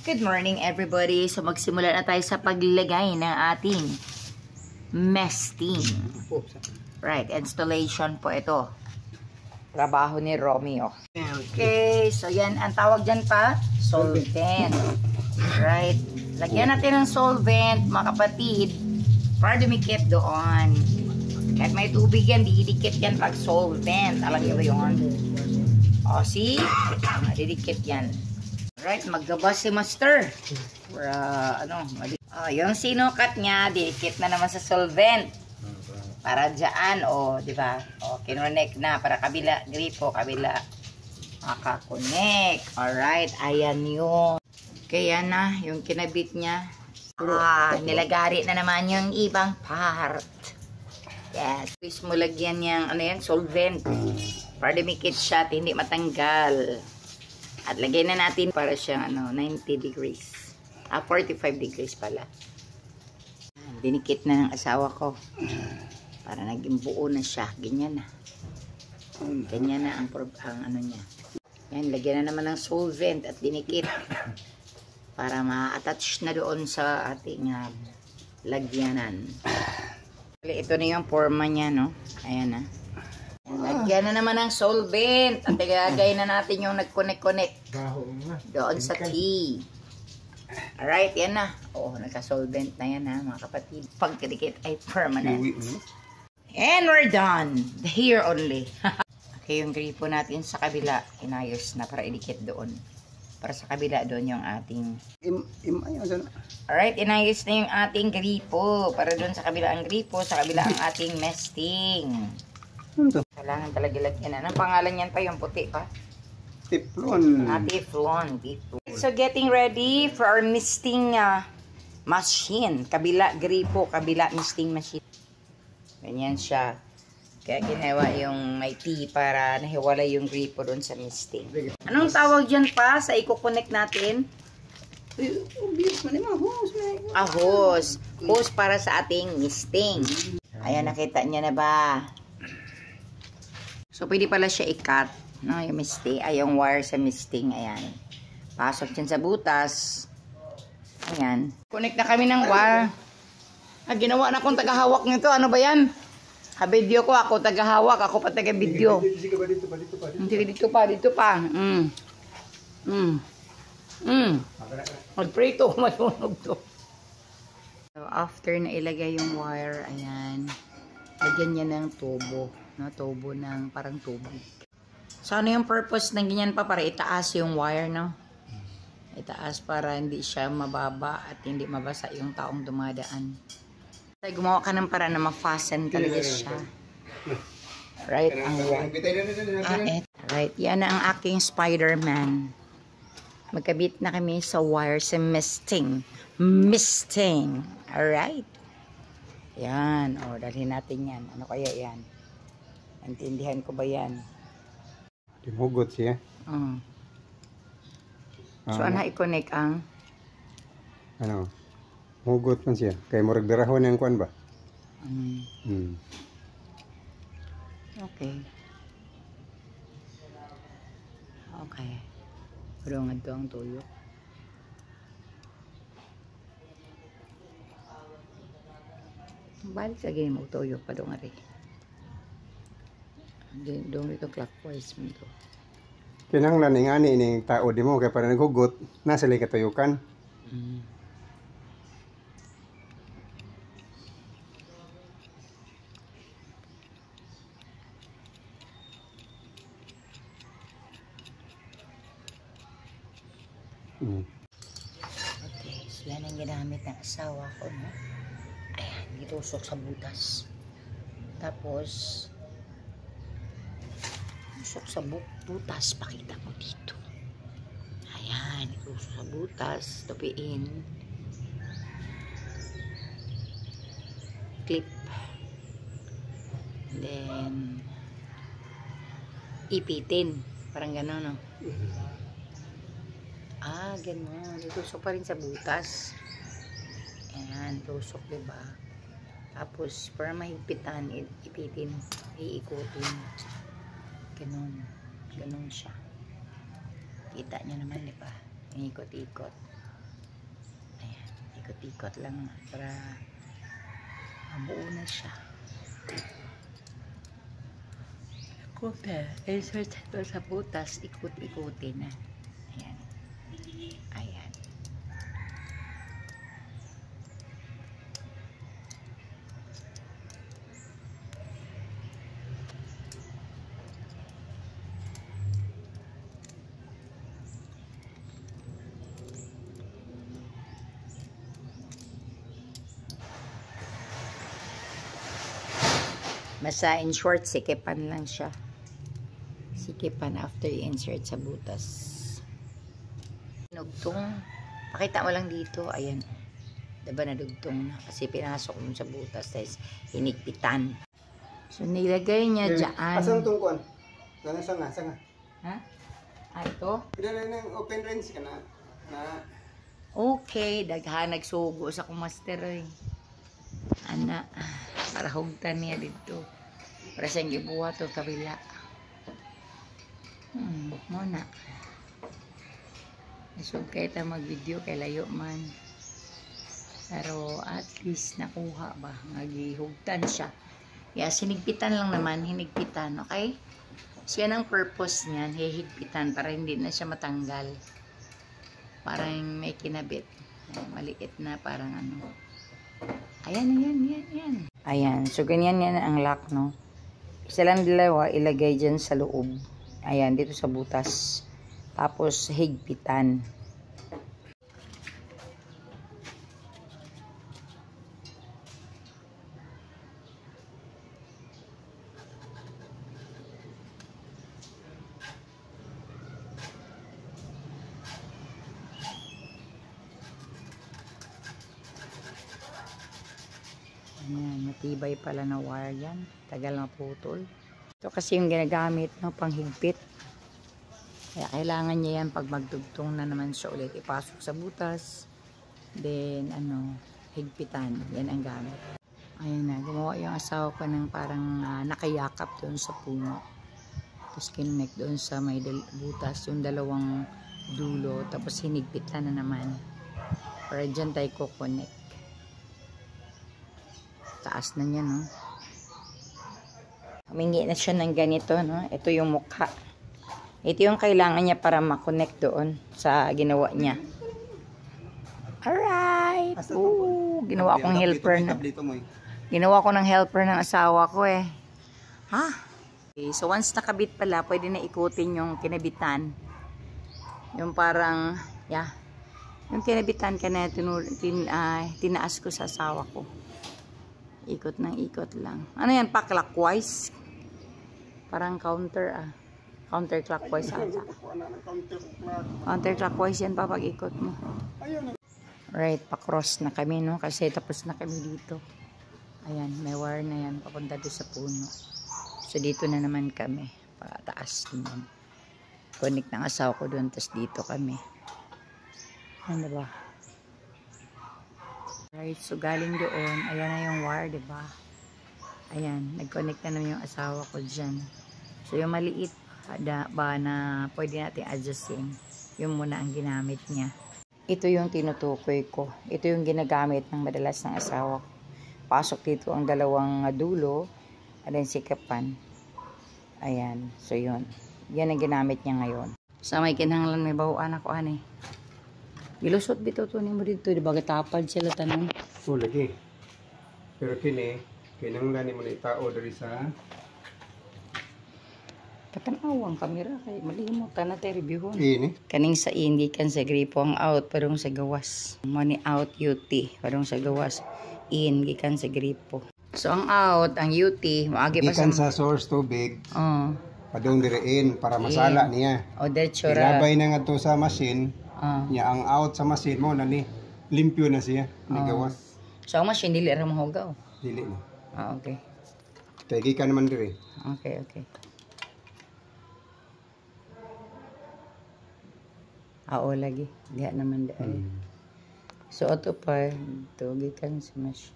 Good morning everybody. So magsimula na tayo sa paglagay ng ating mesting. Right, installation po ito. Trabaho ni Romeo. Okay, so yan ang tawag dyan pa, solvent. Right, lagyan natin ng solvent mga kapatid para dumikit doon. Kahit may tubig yan, didikit yan pag solvent. Alam niyo ba yun? O, see? Didikit yan. Right, maggabas si Master. Para, yung sinukat niya, dikit na naman sa solvent. Para dyan, di ba? O, kinunik na para kabila, gripo, kabila. Makakunik. Alright, ayan yun. Kaya na, yung kinabit niya. Nilagari na naman yung ibang part. Yes, please mo lagyan yung, solvent. Para dumikit siya at hindi matanggal. At lagay na natin para siyang 90 degrees. 45 degrees pala. Dinikit na ng asawa ko. Para naging buo na siya. Ganyan na. Ganyan na ang ano niya. Yan, lagyan na naman ng solvent at dinikit. Para ma-attach na doon sa ating lagyanan. Ito na yung forma niya, no? Ayan na. Lagyan na naman ng solvent. At ilagay na natin yung nag-connect-connect doon sa key. Alright, yan na. Nagka-solvent na yan mga kapatid. Pagkadikit ay permanent. And we're done. Here only. Okay, yung gripo natin sa kabila, inayos na para idikit doon. Para sa kabila doon yung ating... Alright, inayos na yung ating gripo. Para doon sa kabila ang gripo, sa kabila ang ating mesting. Kailangan talaga lagyan na. Anong pangalan yan pa? Yung puti pa? Teflon. Teflon. So, getting ready for our misting machine. Kabila gripo, kabila misting machine. Ganyan siya. Kaya ginawa yung may T para nahiwalay yung gripo doon sa misting. Anong tawag dyan pa sa i-connect natin? Hose. Hose para sa ating misting. Ayan, nakita niya na ba? So, pwede pala siya i-cut. No, yung misting. Ay, yung wire sa misting. Ayan. Pasok dyan sa butas. Ayan. Connect na kami ng wire. Ginawa na akong tagahawak nito. Ano ba yan? Video ko. Ako tagahawak. Ako pa taga-video. Dito pa. Magprito. Masunog to. So, after na ilagay yung wire, ayan. Lagyan niya ng tubo. No, tubo ng parang tubig. So, ano yung purpose ng ganyan pa? Para itaas yung wire, no? Itaas para hindi siya mababa at hindi mabasa yung taong dumadaan. So, gumawa ka ng para na ma-fasten talaga siya. Right? Ang wire. Right. Yan ang aking Spider-Man. Magkabit na kami sa wire sa misting. Alright? Yan. Dalhin natin yan. Ano kaya yan? Intindihan ko ba yan? Himugot siya. So, i-connect ang? Hugot man siya. Kaya murag darahon yung kuan ba? Okay. Pero nga ito ang tuyo. Balik sa game mo tuyo pa doon nga rin. Doon ito clockwise mo ito. Kinahanglan ingani ning tao di mo kay para naghugot nasa lay katuyukan. Okay, so yan ang ginamit ng asawa ko, no? Ayan, itusok sa butas. Tapos sa butas, pakita mo dito. Ayan, itusok sa butas, tupiin. Clip. And then, ipitin. Parang gano'n, no? Gano'n. Itusok pa rin sa butas. Ayan, tusok, diba? Tapos, para mahigpitan, ipitin, iikutin. Ganon siya. Kita nyo naman, di ba? Ikot-ikot. Ikot-ikot lang para mabuo na siya. Insert ito sa butas, ikot-ikutin na. Ayan. Ayan. Basta in short, sikipan lang siya. Sikipan after i-insert sa butas. Nugtong. Pakita mo lang dito. Ayan. Diba nadugtong na? Kasi pinasok mo sa butas. Tapos hinigpitan. So nilagay niya dyan. Asang tungkuan? Sanga. Ha? Ito? Pidala ng open range ka na. Okay. Daghan nagsugo sa kumaster eh. Ana. Para hugtan niya dito. Para siyang gibuhat o kabila. Muna. Isog kayo tayo mag-video kay layo man. Pero at least nakuha ba? Nagihugtan siya. Yeah, sinigpitan lang naman. Hinigpitan. Okay? So yan ang purpose niyan. Hihigpitan para hindi na siya matanggal. Parang may kinabit. Maliit na parang ano. Ayan. Ayan. So ganyan yan ang lock, no? Isa lang dalawa, ilagay dyan sa loob. Ayan, dito sa butas. Tapos, higpitan. Ayan, matibay pala na wire yan. Tagal na putol. Ito kasi yung ginagamit, no, panghigpit. Kaya kailangan niya yan pag magdugtong na naman siya ulit. Ipasok sa butas. Then, higpitan. Yan ang gamit. Ayan na, gumawa yung asawa ko ng parang nakayakap doon sa puno. Tapos kinonnect doon sa may butas, yung dalawang dulo. Tapos hinigpitan na naman. Para dyan tayo kukonect. Taas na niya, no? Humingi na siya ng ganito, no? Ito yung mukha. Ito yung kailangan niya para makonect doon sa ginawa niya. Alright! Ooh, ginawa kong helper na. Ginawa ko ng helper ng asawa ko eh. Ha? Okay, so once nakabit pala, pwede na ikutin yung kinabitan. Yung parang, yeah. Yung kinabitan ka na tinaas ko sa asawa ko. Ikot ng ikot lang. Ano yan? Pa-clockwise? Parang counter counterclockwise ata. Counterclockwise yan pa pag ikot mo. Right, pa-cross na kami, no? Kasi tapos na kami dito. Ayan, may wire na yan. Papunta doon sa puno. So, dito na naman kami. Pataas naman. Connect ng asawa ko doon. Tapos dito kami. Ano ba? Right, so galing doon, ayan na yung wire, diba? Ayan, nag-connect na naman yung asawa ko dyan. So yung maliit ba na pwede natin adjustin, yung muna ang ginamit niya. Ito yung tinutukoy ko. Ito yung ginagamit ng madalas ng asawa ko. Pasok dito ang dalawang dulo, at then sikapan. Ayan, so yun. Yan ang ginamit niya ngayon. Sa may kinahanglan may bawaan ako, ane. Gilusot bito to ni mo dito, di ba gatapad sila tanong? Oo, lagi. Pero kinanglan ni mo na itao dari sa Katanaw ang kamera kay malimot na tayo reviewon. ini. Kaning sa hindi kan sa gripo ang out parang sa gawas. Money out UT parang sa gawas. In gikan sa gripo. So ang out, ang UT, maagi pa Gikan sa source tubig. Oh. Padung direin para masala niya. O diretso ra. Ilabay na nga to sa machine. Niya ang out sa machine mo na ni limpyo na siya, ni gawas. So ang machine dili ra mahugaw. Dili na. Okay. Kaya gikan naman dire. Okay. Oo lagi. Diha naman dai. So ato pa to gikan sa machine.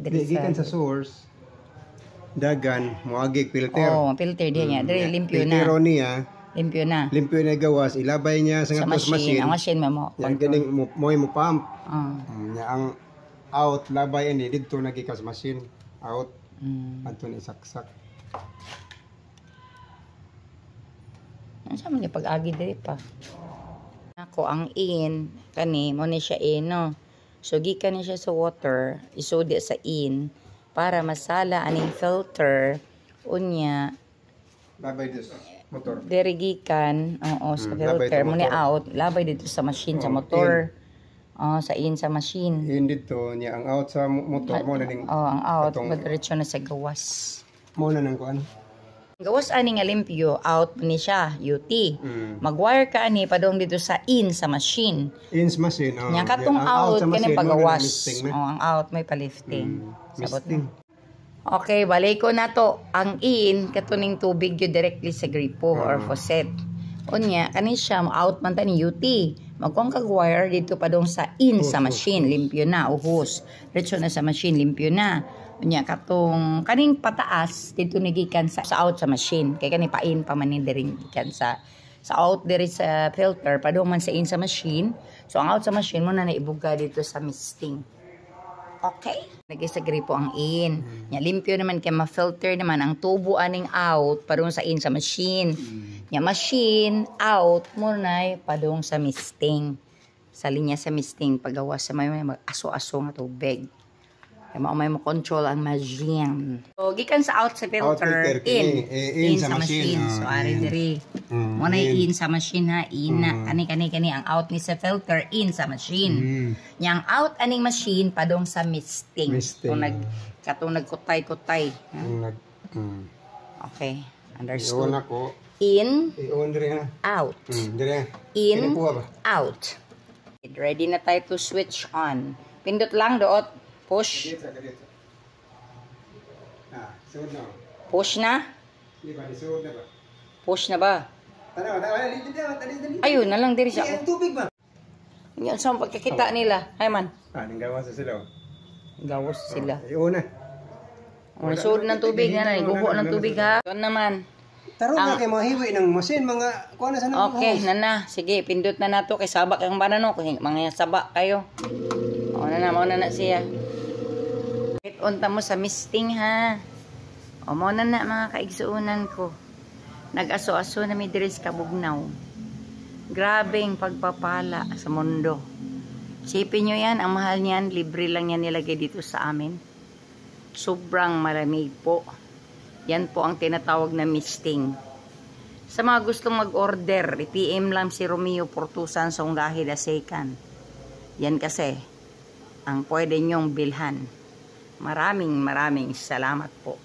Gikan sa source. Dagan moagi filter. Oh, filter diha niya. Dire limpyo na. Filtero niya Limpyo na. Limpyo na gawas, ilabay niya sa nga machine. Ang machine mo. Yan kining mo pump. Ah. Nya ang out labay ini didto nagikas machine. Out. Adto ni saksak. Ano man niya pag-agi diri pa? Ako ang in kani mo ni siya no. So gikan ni siya sa water, isudi sa in para masala aning filter unya Labay dito sa motor. dirigikan sa filter mo ni out, labay dito sa machine sa motor. Sa in sa machine. In dito niya ang out sa motor mo na ning ang out madiretso na sa gawas. mo na nang kuan. Gawas ani nga limpyo, out ni siya, UT. Mag-wire ka ani padong dito sa in sa machine. Ins machine. Nya katong out kani pagawas. Ang out may palifting. Sabot na. Okay, balik ko na to. Ang in katuning tubig yo directly sa gripo or faucet. Unya kani siya out man ta ni UT. Magkuang kag-wire dito padong sa in sa machine, limpyo na, uhos. Diretso na sa machine, limpyo na. Unya katong kaning pataas dito nagikan sa out sa machine. Kay kani pa-in pa man ni diri gikan sa out diri sa filter padung man sa in sa machine. So ang out sa machine mo na naibuga dito sa misting. Okay? Lagi sa gripo ang in. Nya limpyo naman kay ma-filter naman ang tubo aning out padung sa in sa machine. Nya machine out mo na padung sa misting. Sa linya sa misting pagawas sa may mag-aso-aso nga tubig. Kaya may mo-control ang machine. So, gikan sa out sa filter, in sa machine. So, ari diri. Muna in sa machine ha, in na. Kani ang out ni sa filter, in sa machine. Yang out aning machine, padong sa misting. So, katong nagkutay-kutay. Okay, understood. Iyon ako. In, out. In, out. Ready na tayo to switch on. Pindot lang doot. Push. Push na? Push na ba? Ayun na lang diri siya. Tubig ba? Yan sa pagkakita nila. Hay man. Gawas sila. Gawas sila. Iyon na. Nasud ng tubig na gubo ng tubig ha. Doon naman. Taro na kay mga hiwi ng machine, mga kuha na sa nang okay, nana. Sige, pindot na nato kay sabak ang banano. Mga sabak kayo. Mauna na siya. Unta mo sa misting ha. Mauna na mga kaigsuunan ko. Nag-aso-aso na may diris kabugnaw. Grabeng pagpapala sa mundo. Sipin nyo yan, ang mahal niyan, libre lang yan nilagay dito sa amin. Sobrang malamig po. Yan po ang tinatawag na misting. Sa mga gustong mag-order, i-PM lang si Romeo Portusan sa Unggahi Dasekan. Yan kasi ang pwede nyong bilhan. Maraming salamat po.